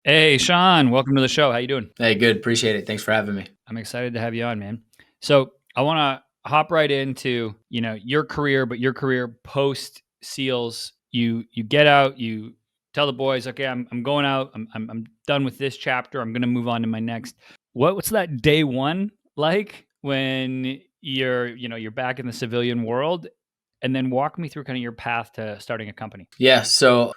Hey, Sean, welcome to the show. How you doing? Hey, good. Appreciate it. Thanks for having me. I'm excited to have you on, man. So I want to hop right into, your career, but your career post SEALs. You get out, you tell the boys, okay, I'm going out. I'm done with this chapter. I'm going to move on to my next. What's that day one like when you're back in the civilian world? And then walk me through kind of your path to starting a company. Yeah.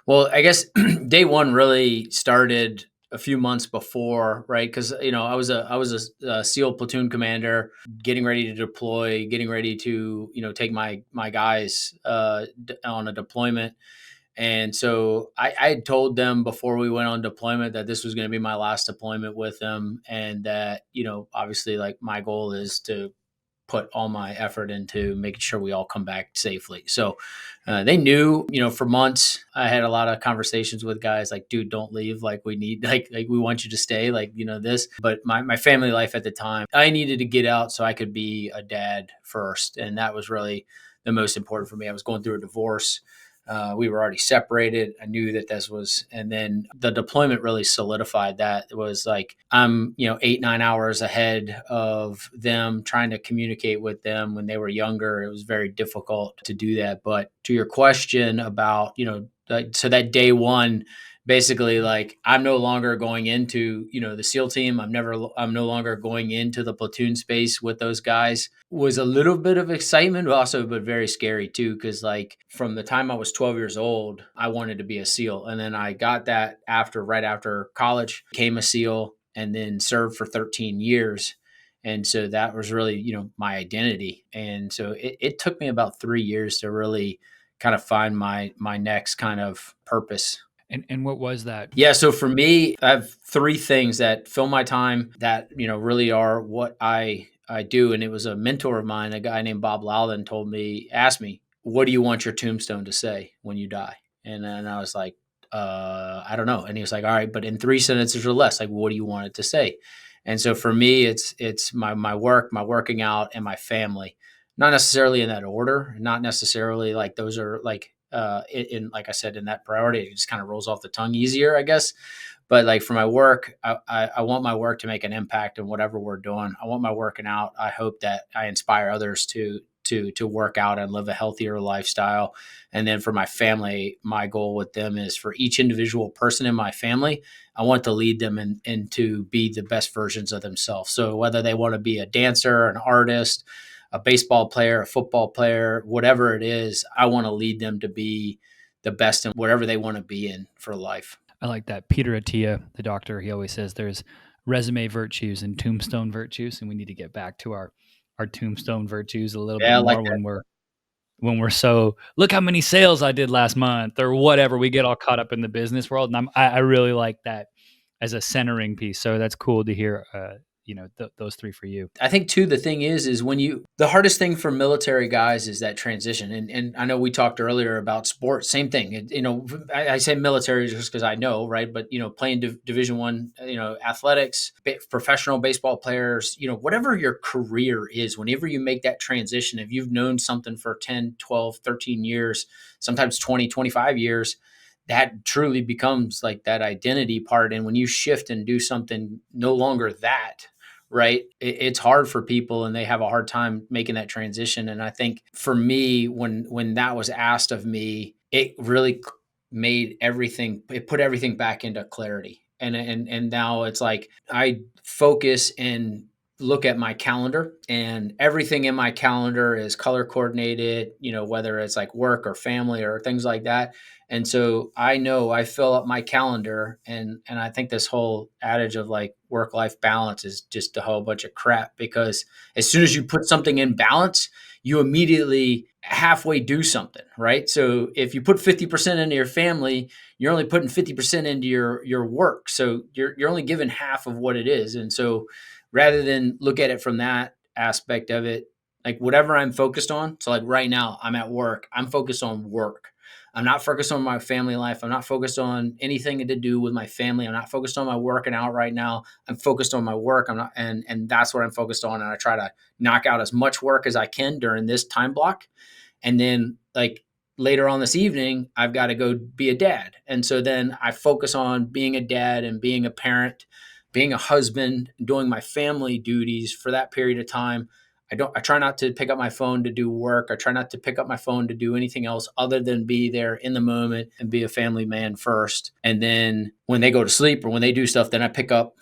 Well, I guess day one really started a few months before, right? Because I was a SEAL platoon commander, getting ready to deploy, getting ready to take my guys on a deployment. And so I had told them before we went on deployment that this was going to be my last deployment with them, and that obviously, like, my goal is to put all my effort into making sure we all come back safely. So they knew, for months. I had a lot of conversations with guys like, dude, don't leave. Like, we need, like we want you to stay. Like, this. But my family life at the time, I needed to get out so I could be a dad first, and that was really the most important for me. I was going through a divorce. We were already separated. I knew that this was, and then the deployment really solidified that. It was like I'm, 8, 9 hours ahead of them, trying to communicate with them when they were younger. It was very difficult to do that. But to your question about, so that day one, basically, like, I'm no longer going into the SEAL team. I'm no longer going into the platoon space with those guys. Was a little bit of excitement, but very scary too, because, like, from the time I was 12 years old, I wanted to be a SEAL, and then I got that right after college, became a SEAL, and then served for 13 years. And so that was really, my identity. And so it took me about 3 years to really kind of find my next kind of purpose. And what was that? Yeah, so for me, I have three things that fill my time that, really are what I do. And it was a mentor of mine, a guy named Bob Loudon, asked me, what do you want your tombstone to say when you die? And then I was like, I don't know. And he was like, all right, but in 3 sentences or less, like, what do you want it to say? And so for me, it's my work, my working out, and my family. Not necessarily in that order, not necessarily like those are like in like I said, in that priority. It just kind of rolls off the tongue easier, I guess. But like for my work, I want my work to make an impact in whatever we're doing. I want my working out. I hope that I inspire others to work out and live a healthier lifestyle. And then for my family, my goal with them is for each individual person in my family, I want to lead them and to be the best versions of themselves. So whether they want to be a dancer, an artist, a baseball player, a football player, whatever it is, I want to lead them to be the best in whatever they want to be in for life. I like that. Peter Attia, the doctor, he always says there's resume virtues and tombstone virtues, and we need to get back to our tombstone virtues a little bit Yeah, I like more that. when we're so look how many sales I did last month or whatever. We get all caught up in the business world, and I really like that as a centering piece. So that's cool to hear. Those three for you. I think too, the thing is the hardest thing for military guys is that transition. And I know we talked earlier about sports, same thing. I say military just because I know, right? But, playing Division One, athletics, professional baseball players, whatever your career is, whenever you make that transition, if you've known something for 10, 12, 13 years, sometimes 20, 25 years, that truly becomes like that identity part. And when you shift and do something no longer that, right, it's hard for people and they have a hard time making that transition. And I think for me, when that was asked of me, it really it put everything back into clarity. And now it's like I focus and look at my calendar, and everything in my calendar is color coordinated, whether it's like work or family or things like that. And so I know I fill up my calendar, and I think this whole adage of like work life balance is just a whole bunch of crap, because as soon as you put something in balance, you immediately halfway do something, right? So if you put 50% into your family, you're only putting 50% into your work. So you're only given half of what it is. And so rather than look at it from that aspect of it, like whatever I'm focused on. So like right now I'm at work, I'm focused on work. I'm not focused on my family life. I'm not focused on anything to do with my family. I'm not focused on my working out right now. I'm focused on my work. I'm not, and that's what I'm focused on. And I try to knock out as much work as I can during this time block. And then, like, later on this evening, I've got to go be a dad. And so then I focus on being a dad and being a parent, being a husband, doing my family duties for that period of time. I try not to pick up my phone to do work. I try not to pick up my phone to do anything else other than be there in the moment and be a family man first. And then when they go to sleep or when they do stuff, then I pick up,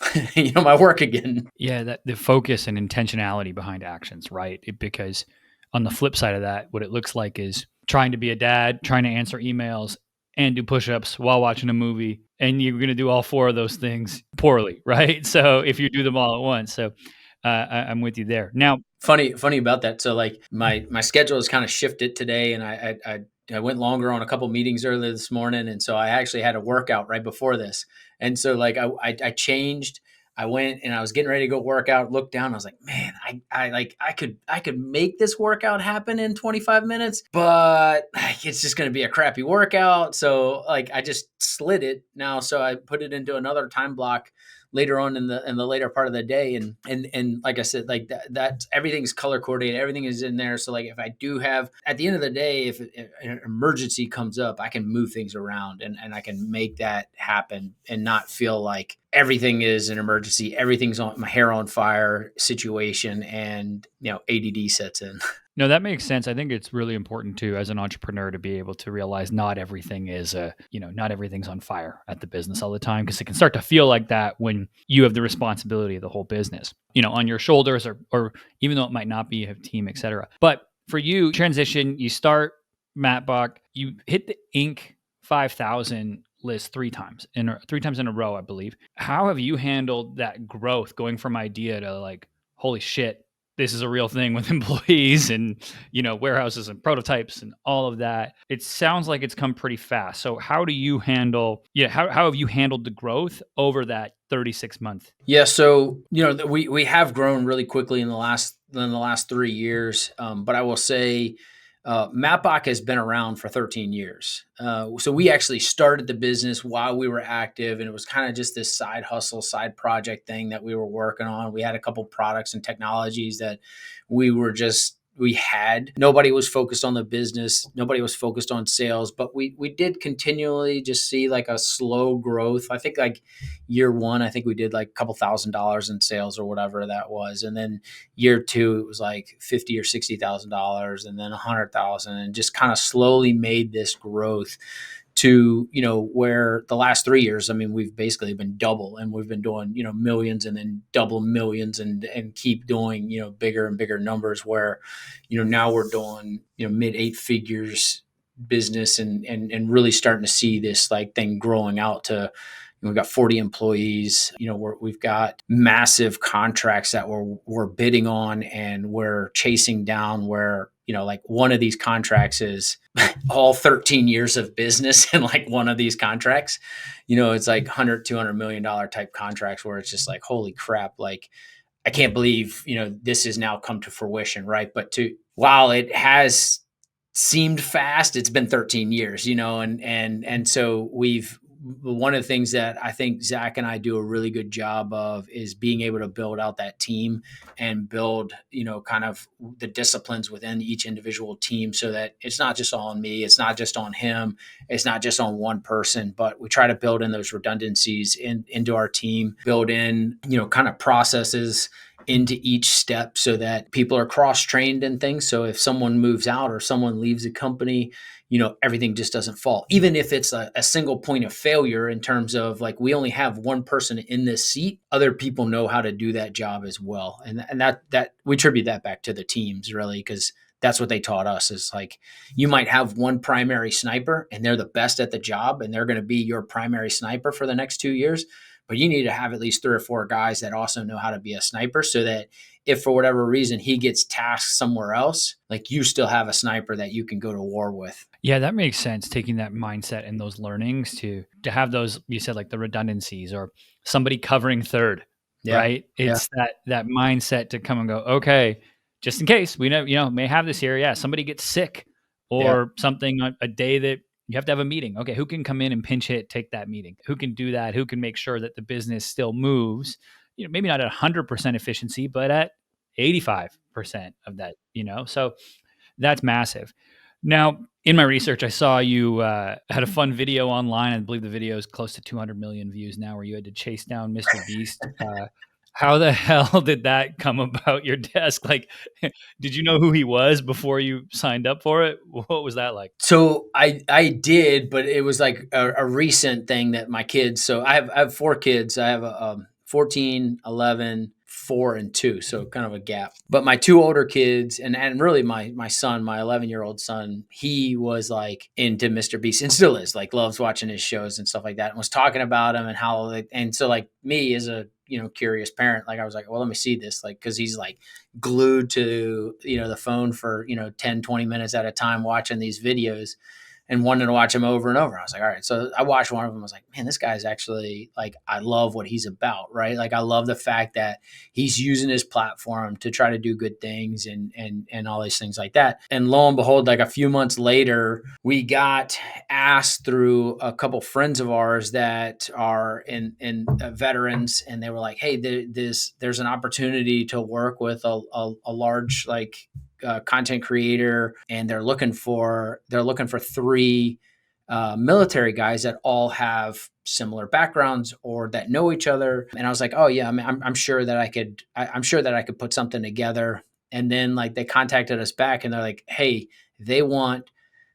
my work again. Yeah, that the focus and intentionality behind actions, right? Because on the flip side of that, what it looks like is trying to be a dad, trying to answer emails and do push-ups while watching a movie, and you're going to do all four of those things poorly, right? So if you do them all at once, so I'm with you there. Now, Funny about that. So like my schedule has kind of shifted today, and I went longer on a couple meetings earlier this morning, and so I actually had a workout right before this, and so like I changed. I went and I was getting ready to go work out. Looked down, I was like, man, I could make this workout happen in 25 minutes, but like, it's just going to be a crappy workout. So like I just slid it now. So I put it into another time block later on in the later part of the day, and like I said, like that everything's color coordinated, everything is in there. So like if I do have, at the end of the day, if an emergency comes up, I can move things around, and I can make that happen and not feel like everything is an emergency, everything's on my hair on fire situation, and ADD sets in. no, that makes sense. I think it's really important too, as an entrepreneur, to be able to realize not everything is not everything's on fire at the business all the time, because it can start to feel like that when you have the responsibility of the whole business, on your shoulders, or even though it might not be, you have team, etc. But for you, transition, you start Matbock, you hit the Inc. 5,000 list three times in a row, I believe. How have you handled that growth, going from idea to like, holy shit, this is a real thing with employees and warehouses and prototypes and all of that? It sounds like it's come pretty fast. So how do you handle how have you handled the growth over that 36-month? Yeah, so we have grown really quickly in the last 3 years, but I will say, Matbock has been around for 13 years. So we actually started the business while we were active, and it was kind of just this side hustle, side project thing that we were working on. We had a couple products and technologies that we had. Nobody was focused on the business. Nobody was focused on sales, but we did continually just see like a slow growth. I think like year one, I think we did like a couple $1,000s in sales or whatever that was. And then year two, it was like 50 or $60,000, and then 100,000, and just kind of slowly made this growth to where the last 3 years, I mean, we've basically been double, and we've been doing millions and then double millions, and keep doing bigger and bigger numbers, where now we're doing mid 8 figures business, and really starting to see this like thing growing out to, we've got 40 employees. We've got massive contracts that we're bidding on, and we're chasing down, where like one of these contracts is all 13 years of business in like one of these contracts. It's like 100-200 million dollar type contracts, where it's just like, holy crap, like I can't believe this has now come to fruition, right? But while it has seemed fast, it's been 13 years, and so one of the things that I think Zach and I do a really good job of is being able to build out that team, and build, kind of the disciplines within each individual team, so that it's not just on me, it's not just on him, it's not just on one person, but we try to build in those redundancies into our team, build in, kind of processes into each step, so that people are cross-trained in things. So if someone moves out or someone leaves the company, everything just doesn't fall. Even if it's a single point of failure, in terms of like, we only have one person in this seat, other people know how to do that job as well. And that we attribute that back to the teams, really, because that's what they taught us, is like, you might have one primary sniper and they're the best at the job, and they're going to be your primary sniper for the next 2 years. But you need to have at least 3 or 4 guys that also know how to be a sniper, so that if for whatever reason he gets tasked somewhere else, like, you still have a sniper that you can go to war with. Yeah, that makes sense. Taking that mindset and those learnings to have those, you said, like the redundancies, or somebody covering third, Yeah. right? It's that mindset to come and go, okay, just in case we know, may have this here. Yeah, somebody gets sick or something, a day that you have to have a meeting. Okay, who can come in and pinch hit, take that meeting? Who can do that? Who can make sure that the business still moves? Maybe not at 100% efficiency, but at 85% of that. So that's massive. Now, in my research, I saw you had a fun video online. I believe the video is close to 200 million views now, where you had to chase down Mr. Beast. How the hell did that come about your desk? Like, did you know who he was before you signed up for it? What was that like? So I did, but it was like a recent thing that my kids. So I have four kids. I have a 14, 11, 4, and 2. So kind of a gap. But my two older kids, and really my son, my 11-year-old son, he was like into Mr. Beast and still is, like, loves watching his shows and stuff like that, and was talking about him and how and so, like, me as a curious parent, like, I was like, well, let me see this, like, because he's like glued to the phone for 10, 20 minutes at a time watching these videos and wanted to watch them over and over. I was like, all right. So I watched one of them. I was like, man, this guy's actually, like, I love what he's about, right? Like, I love the fact that he's using his platform to try to do good things and all these things like that. And lo and behold, like a few months later, we got asked through a couple friends of ours that are in veterans, and they were like, hey, there's an opportunity to work with a large, like, content creator, and they're looking for 3 military guys that all have similar backgrounds or that know each other. And I was like, oh yeah, I mean, I'm sure that I'm sure that I could put something together. And then, like, they contacted us back, and they're like, hey, they want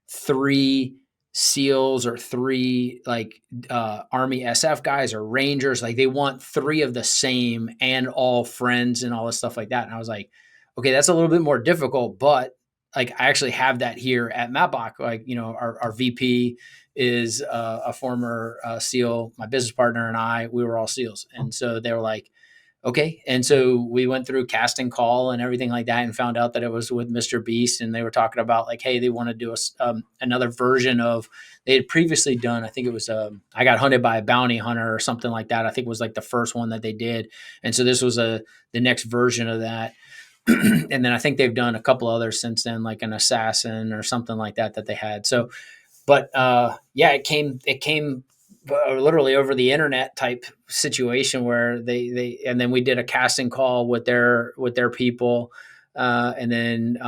3 SEALs or 3, like, Army SF guys or Rangers. Like, they want 3 of the same and all friends and all this stuff like that. And I was like, okay, that's a little bit more difficult, but, like, I actually have that here at Matbock. Like, our VP is a former SEAL. My business partner and I, we were all SEALs. And so they were like, okay. And so we went through casting call and everything like that, and found out that it was with Mr. Beast. And they were talking about, like, hey, they want to do another version of, they had previously done, I think it was, I Got Hunted by a Bounty Hunter or something like that. I think it was like the first one that they did. And so this was the next version of that. And then I think they've done a couple others since then, like an Assassin or something like that they had. So, but yeah, it came literally over the internet type situation, where they and then we did a casting call with their people, and then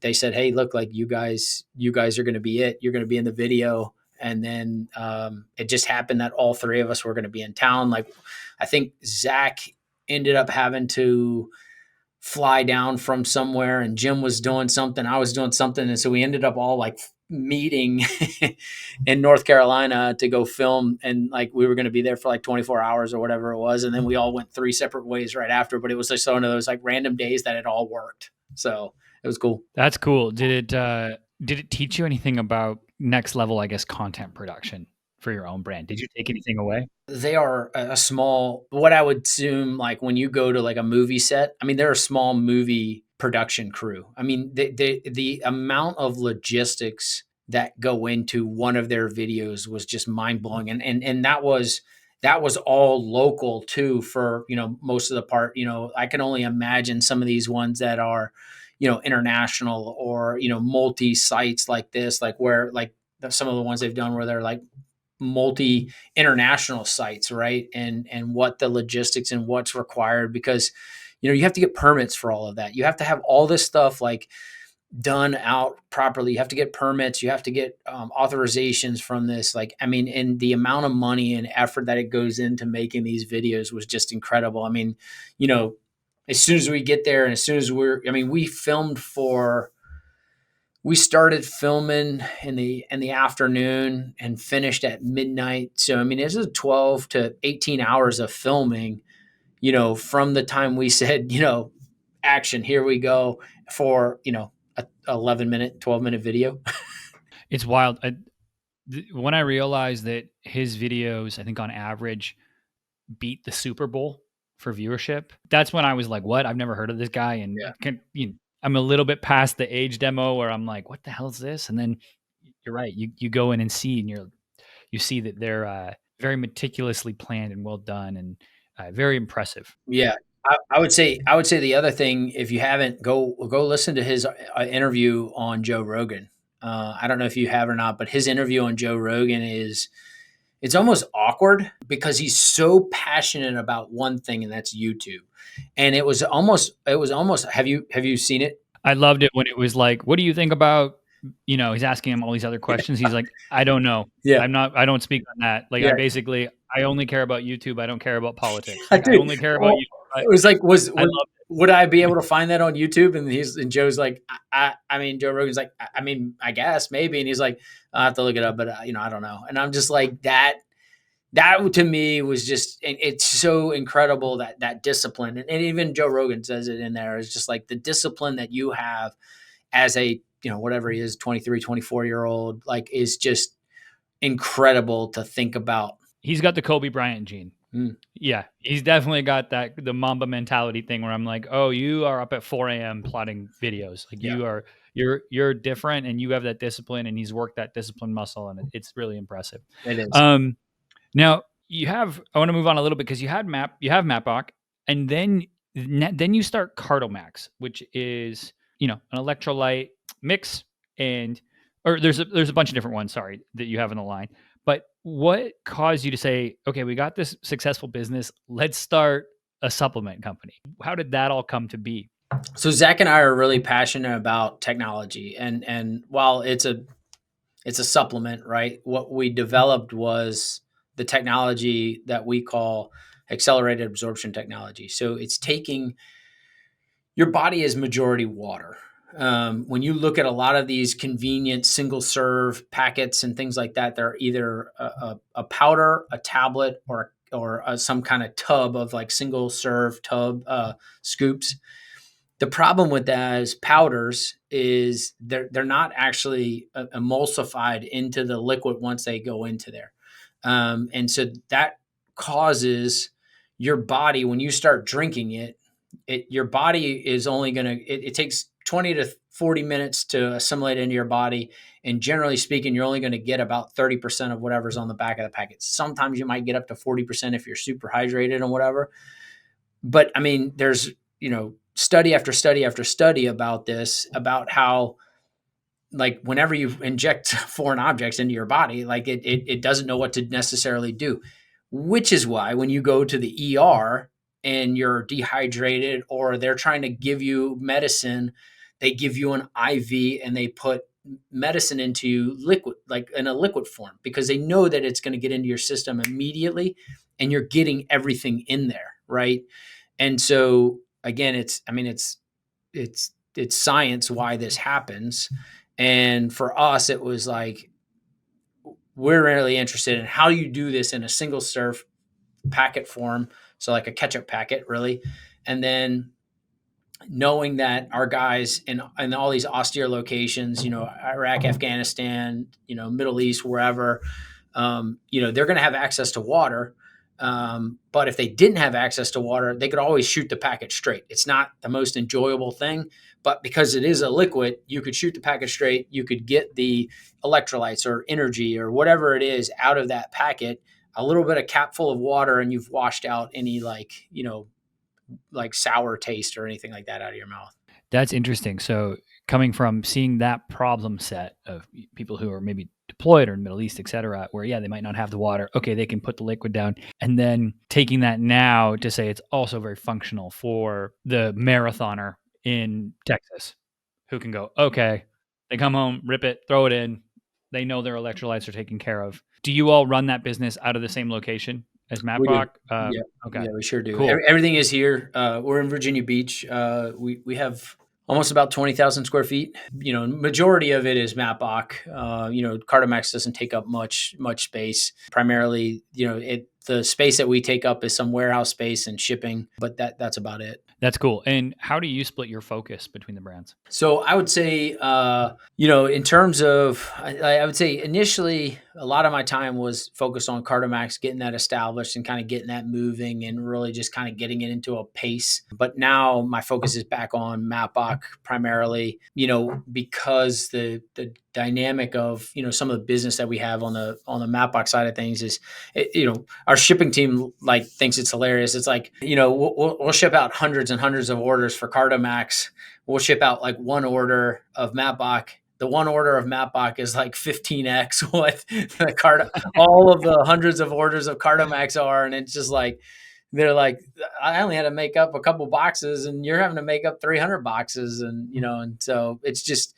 they said, hey, look, like, you guys are going to be it. You're going to be in the video. And then it just happened that all 3 of us were going to be in town. Like, I think Zach ended up having to fly down from somewhere, and Jim was doing something, I was doing something, and so we ended up all, like, meeting in North Carolina to go film, and, like, we were going to be there for like 24 hours or whatever it was, and then we all went 3 separate ways right after. But it was just one of those, like, random days that it all worked, so it was cool. That's cool. Did it teach you anything about next level, I guess, content production for your own brand? Did you take anything away? They are a small, what I would assume, like, when you go to, like, a movie set, I mean, they're a small movie production crew. I mean, the amount of logistics that go into one of their videos was just mind blowing. And that was all local too, for, most of the part. I can only imagine some of these ones that are, international, or, multi sites like this, like, where, like, some of the ones they've done where they're like multi international sites, right? And what the logistics and what's required, because you have to get permits for all of that. You have to have all this stuff, like, done out properly. You have to get permits. You have to get authorizations from this. Like, I mean, and the amount of money and effort that it goes into making these videos was just incredible. I mean, as soon as we get there, and as soon as we started filming in the afternoon and finished at midnight. So, I mean, this is 12 to 18 hours of filming, from the time we said, action, here we go, for, a 11-minute, 12-minute video. It's wild. When I realized that his videos, I think on average, beat the Super Bowl for viewership, that's when I was like, what? I've never heard of this guy. And Yeah. I'm a little bit past the age demo where I'm like, what the hell is this? And then you're right. You go in and see, and you see that they're very meticulously planned and well done, and very impressive. Yeah. I would say the other thing, if you haven't, go listen to his interview on Joe Rogan. I don't know if you have or not, but his interview on Joe Rogan it's almost awkward, because he's so passionate about one thing, and that's YouTube. And it was almost have you seen it? I loved it when it was like, what do you think about he's asking him all these other questions. He's like, I don't know. Yeah. I don't speak on that. Like, Yeah. I only care about YouTube. I don't care about politics. I Like, I do. only care about Well, you. it was like, I love would I be able to find that on YouTube? And Joe's like, I mean, Joe Rogan's like, I mean, I guess maybe. And he's like, I'll have to look it up, but I don't know. And I'm just like, that to me was just, and it's so incredible that discipline. And even Joe Rogan says it in there. It's just like the discipline that you have as a, whatever he is, 23, 24-year-old, like, is just incredible to think about. He's got the Kobe Bryant gene. Mm. Yeah, he's definitely got the Mamba mentality thing where I'm like, oh, you are up at 4 a.m. plotting videos. Like, you're different, and you have that discipline, and he's worked that discipline muscle, and it's really impressive. It is. Now I want to move on a little bit because you have Matbock, and then you start CardoMax, which is, an electrolyte mix, or there's a bunch of different ones, sorry, that you have in the line. But what caused you to say, okay, we got this successful business, let's start a supplement company? How did that all come to be? So Zach and I are really passionate about technology, and while it's a supplement, right? What we developed was the technology that we call accelerated absorption technology. So it's taking, your body is majority water. When you look at a lot of these convenient single serve packets and things like that, they're either a powder, a tablet, or some kind of tub of like single serve tub scoops. The problem with that is powders is they're not actually emulsified into the liquid once they go into there. And so that causes your body, when you start drinking it, your body is only going to, it takes 20 to 40 minutes to assimilate into your body. And generally speaking, you're only going to get about 30% of whatever's on the back of the packet. Sometimes you might get up to 40% if you're super hydrated and whatever. But I mean, there's, study after study after study about this, about how, like, whenever you inject foreign objects into your body, like it doesn't know what to necessarily do, which is why when you go to the ER and you're dehydrated or they're trying to give you medicine, they give you an IV and they put medicine into liquid, like in a liquid form, because they know that it's going to get into your system immediately and you're getting everything in there. Right. And so again, it's science why this happens. And for us, it was like, we're really interested in how you do this in a single serve packet form. So like a ketchup packet, really. And then knowing that our guys in all these austere locations, Iraq, Afghanistan, Middle East, wherever, they're going to have access to water. But if they didn't have access to water, they could always shoot the packet straight. It's not the most enjoyable thing, but because it is a liquid, you could shoot the packet straight. You could get the electrolytes or energy or whatever it is out of that packet, a little bit of cap full of water, and you've washed out any like sour taste or anything like that out of your mouth. That's interesting. So coming from seeing that problem set of people who are maybe deployed or in the Middle East, et cetera, where, they might not have the water. Okay, they can put the liquid down. And then taking that now to say it's also very functional for the marathoner in Texas who can go, okay, they come home, rip it, throw it in. They know their electrolytes are taken care of. Do you all run that business out of the same location as Matbock? Yeah. Okay. Yeah, we sure do. Cool. Everything is here. We're in Virginia Beach. We have almost about 20,000 square feet. Majority of it is Matbock. CardoMax doesn't take up much space. Primarily, the space that we take up is some warehouse space and shipping, but that's about it. That's cool. And how do you split your focus between the brands? So I would say, in terms of, I would say initially a lot of my time was focused on CardoMax, getting that established and kind of getting that moving and really just kind of getting it into a pace. But now my focus is back on Matbock primarily, because the dynamic of, some of the business that we have on the Matbock side of things is, our shipping team thinks it's hilarious. It's like, we'll ship out hundreds and hundreds of orders for CardoMax. We'll ship out like one order of Matbock. The one order of Matbock is like 15x what all of the hundreds of orders of CardoMax are. And it's just like, they're like, I only had to make up a couple boxes and you're having to make up 300 boxes. And, and so it's just,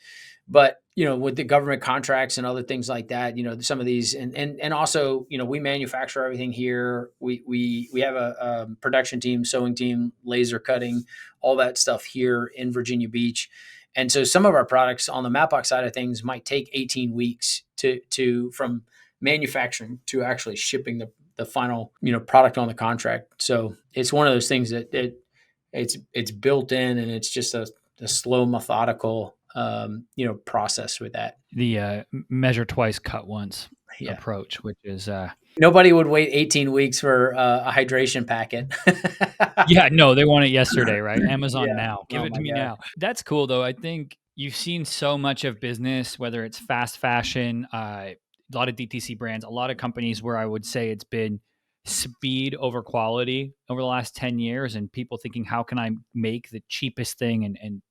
but with the government contracts and other things like that, some of these, and also, we manufacture everything here. We have a production team, sewing team, laser cutting, all that stuff here in Virginia Beach. And so some of our products on the Matbock side of things might take 18 weeks to from manufacturing to actually shipping the final, product on the contract. So it's one of those things that it's built in, and it's just a slow, methodical, process with that. The measure twice, cut once Yeah. approach, which is Nobody would wait 18 weeks for a hydration packet. yeah, no, they want it yesterday, right? Amazon Yeah. now. Give Oh it to my me God. now. That's cool though. I think you've seen so much of business, whether it's fast fashion, a lot of DTC brands, a lot of companies where I would say it's been speed over quality over the last 10 years, and people thinking, how can I make the cheapest thing and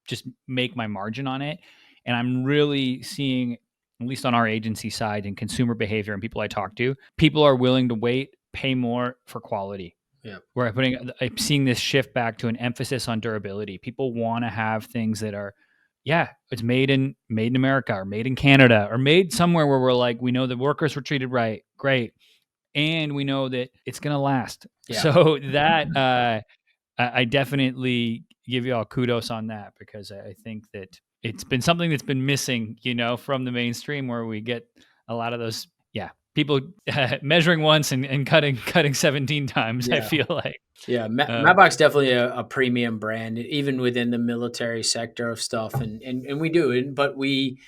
just make my margin on it? And I'm really seeing, at least on our agency side and consumer behavior and people I talk to, people are willing to wait, pay more for quality. Yeah. Where I'm seeing this shift back to an emphasis on durability. People want to have things that are, yeah, it's made in America or made in Canada or made somewhere where we're like, we know the workers were treated right, great, and we know that it's gonna last. Yeah. So that I definitely give you all kudos on that, because I think that it's been something that's been missing, from the mainstream, where we get a lot of those, yeah, people measuring once and cutting 17 times. I Yeah. feel like, Yeah, um, Matbock's definitely a premium brand, even within the military sector of stuff, and we do it. But we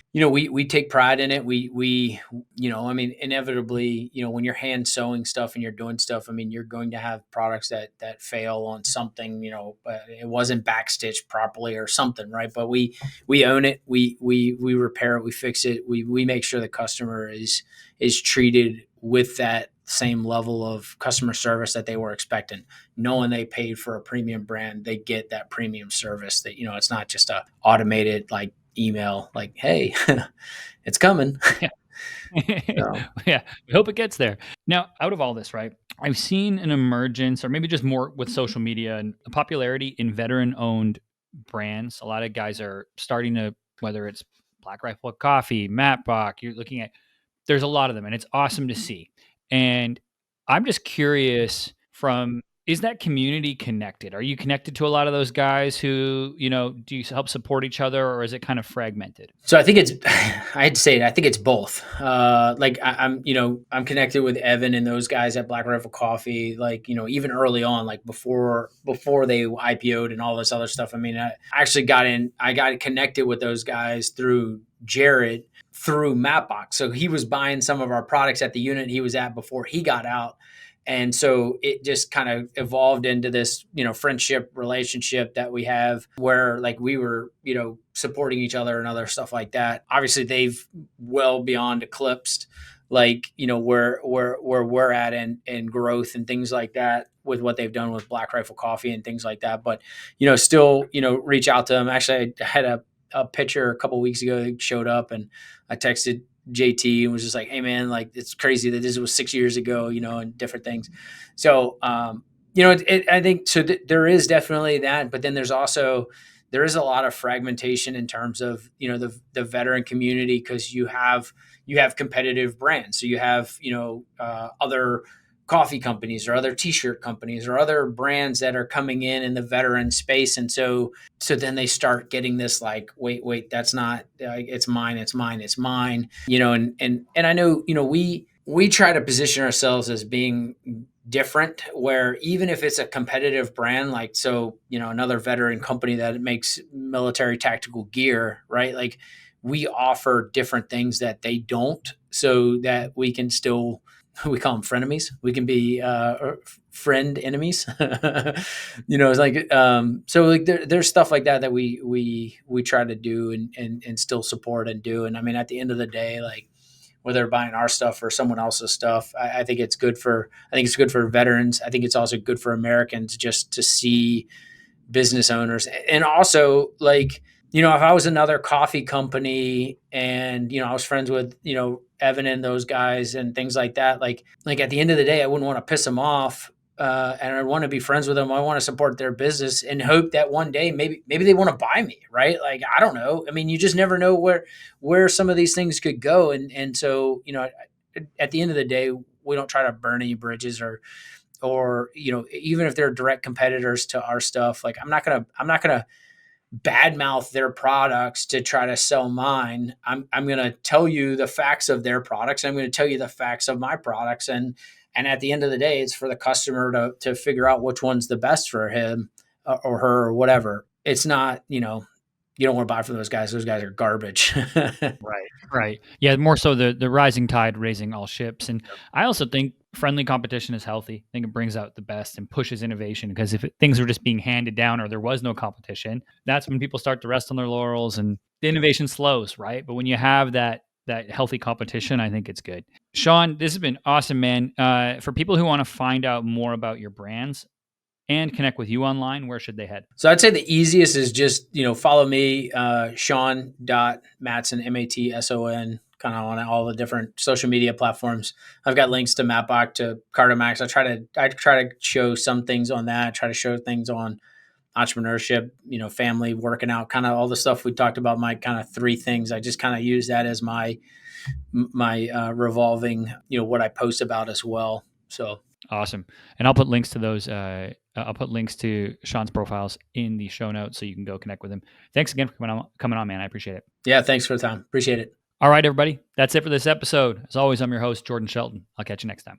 take pride in it. I mean, inevitably, when you're hand sewing stuff and you're doing stuff, I mean, you're going to have products that fail on something. It wasn't backstitched properly or something, right? But we own it. We repair it. We fix it. We make sure the customer is treated with that same level of customer service that they were expecting. Knowing they paid for a premium brand, they get that premium service. That it's not just a automated like email like, hey, it's coming. yeah. So, Yeah, we hope it gets there. Now, out of all this, right, I've seen an emergence, or maybe just more with social media, and a popularity in veteran-owned brands. A lot of guys are starting to, whether it's Black Rifle Coffee, Matbock, you're looking at, there's a lot of them, and it's awesome to see. And I'm just curious, is that community connected? Are you connected to a lot of those guys who, do you help support each other, or is it kind of fragmented? so I think it's, I'd say it. I think it's both. Like I'm connected with Evan and those guys at Black Rifle Coffee. Like, even early on, like before they IPO'd and all this other stuff. I mean, I actually I got connected with those guys through Jared through Matbox. So he was buying some of our products at the unit he was at before he got out. And so it just kind of evolved into this, friendship relationship that we have, where like we were, supporting each other and other stuff like that. Obviously, they've well beyond eclipsed, like, where we're at and growth and things like that with what they've done with Black Rifle Coffee and things like that. But, still, reach out to them. Actually, I had a picture a couple of weeks ago that showed up, and I texted JT and was just like, hey man, like it's crazy that this was 6 years ago, and different things. So, I think so there is definitely that, but then there is a lot of fragmentation in terms of, the veteran community, because you have competitive brands. So you have, other coffee companies or other t-shirt companies or other brands that are coming in the veteran space. And so then they start getting this like, wait, that's not, it's mine. And I know, we try to position ourselves as being different, where even if it's a competitive brand, like, so, another veteran company that makes military tactical gear, right? Like we offer different things that they don't, so that we can still, we call them frenemies. We can be friend enemies. It's like so like there's stuff like that we try to do and still support and do. And I mean, at the end of the day, like whether they're buying our stuff or someone else's stuff, I think it's good for veterans. I think it's also good for Americans just to see business owners. And also, like, if I was another coffee company and, I was friends with, Evan and those guys and things like that, like at the end of the day, I wouldn't want to piss them off, and I want to be friends with them. I want to support their business and hope that one day maybe they want to buy me, right? Like I don't know. I mean, you just never know where some of these things could go, and so at the end of the day, we don't try to burn any bridges or even if they're direct competitors to our stuff. Like I'm not gonna badmouth their products to try to sell mine. I'm going to tell you the facts of their products. I'm going to tell you the facts of my products, and at the end of the day, it's for the customer to figure out which one's the best for him or her or whatever. It's not, you don't want to buy from those guys. Those guys are garbage. Right. Right. Yeah, more so the rising tide raising all ships. And I also think friendly competition is healthy. I think it brings out the best and pushes innovation, because if things were just being handed down or there was no competition, that's when people start to rest on their laurels and the innovation slows, right? But when you have that healthy competition, I think it's good. Sean, this has been awesome, man. For people who want to find out more about your brands and connect with you online, where should they head? So I'd say the easiest is just, follow me, Sean.Matson, Matson, kind of on all the different social media platforms. I've got links to Matbock to CardoMax. I try to show some things on that. I try to show things on entrepreneurship, family, working out, kind of all the stuff we talked about, my kind of three things. I just kind of use that as my revolving, what I post about as well. So Awesome. And I'll put links to those. I'll put links to Sean's profiles in the show notes so you can go connect with him. Thanks again for coming on, man. I appreciate it. yeah, thanks for the time. Appreciate it. All right, everybody. That's it for this episode. As always, I'm your host, Jordan Shelton. I'll catch you next time.